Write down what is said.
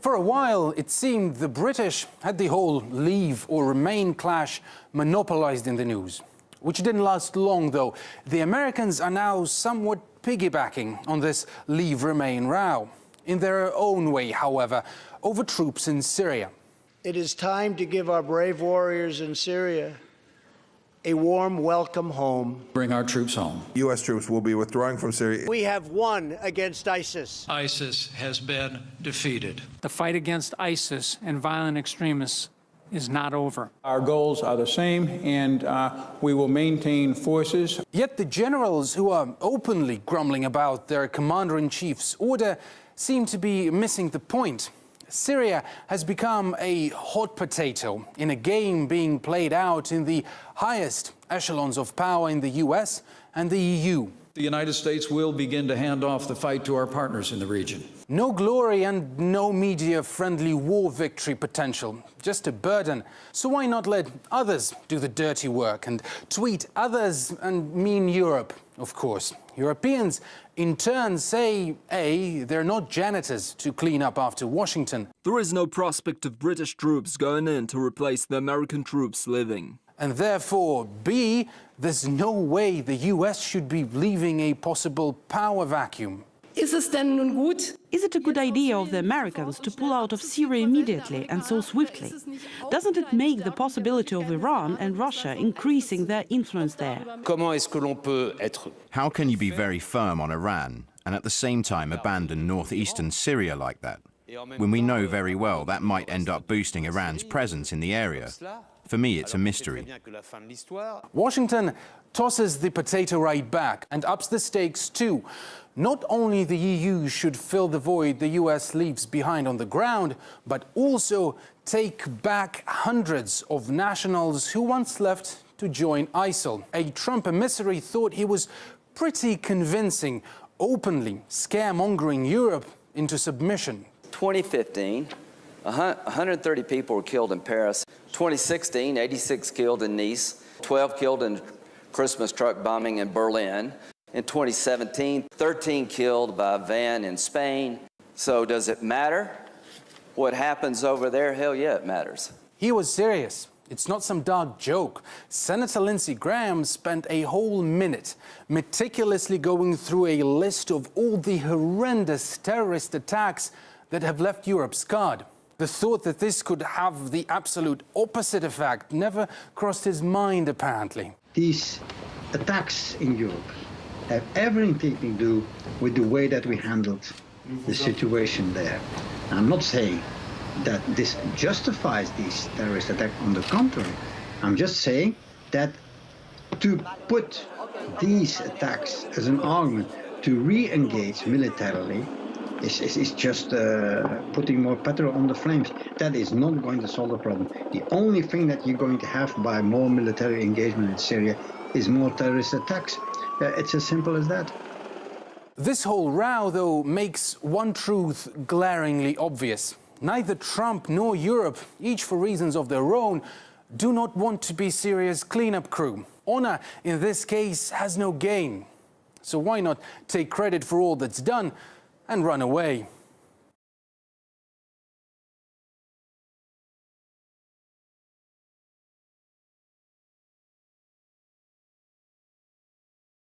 For a while, it seemed the British had the whole leave or remain clash monopolized in the news, which didn't last long, though. The Americans are now somewhat piggybacking on this leave-remain row, in their own way, however, over troops in Syria. It is time to give our brave warriors in Syria a warm welcome home. Bring our troops home. U.S. troops will be withdrawing from Syria. We have won against ISIS. ISIS has been defeated. The fight against ISIS and violent extremists is not over. Our goals are the same, and we will maintain forces. Yet the generals who are openly grumbling about their commander-in-chief's order seem to be missing the point. Syria has become a hot potato in a game being played out in the highest echelons of power in the US and the EU. The United States will begin to hand off the fight to our partners in the region. No glory and no media-friendly war victory potential, just a burden. So why not let others do the dirty work and tweet others and mean Europe, of course. Europeans, in turn, say, A, they're not janitors to clean up after Washington. There is no prospect of British troops going in to replace the American troops leaving. And therefore, B, there's no way the US should be leaving a possible power vacuum. Is it a good idea of the Americans to pull out of Syria immediately and so swiftly? Doesn't it make the possibility of Iran and Russia increasing their influence there? How can you be very firm on Iran and at the same time abandon northeastern Syria like that, when we know very well that might end up boosting Iran's presence in the area? For me, it's a mystery. Washington tosses the potato right back and ups the stakes too. Not only the EU should fill the void the US leaves behind on the ground, but also take back hundreds of nationals who once left to join ISIL. A Trump emissary thought he was pretty convincing, openly scaremongering Europe into submission. 2015, 130 people were killed in Paris. 2016, 86 killed in Nice, 12 killed in Christmas truck bombing in Berlin. In 2017, 13 killed by a van in Spain. So does it matter what happens over there? Hell yeah, it matters. He was serious. It's not some dark joke. Senator Lindsey Graham spent a whole minute meticulously going through a list of all the horrendous terrorist attacks that have left Europe scarred. The thought that this could have the absolute opposite effect never crossed his mind, apparently. These attacks in Europe have everything to do with the way that we handled the situation there. I'm not saying that this justifies these terrorist attacks. On the contrary, I'm just saying that to put these attacks as an argument to re-engage militarily is just putting more petrol on the flames. That is not going to solve the problem. The only thing that you're going to have by more military engagement in Syria is more terrorist attacks. It's as simple as that. This whole row, though, makes one truth glaringly obvious. Neither Trump nor Europe, each for reasons of their own, do not want to be Syria's cleanup crew. Honor, in this case, has no gain. So why not take credit for all that's done and run away?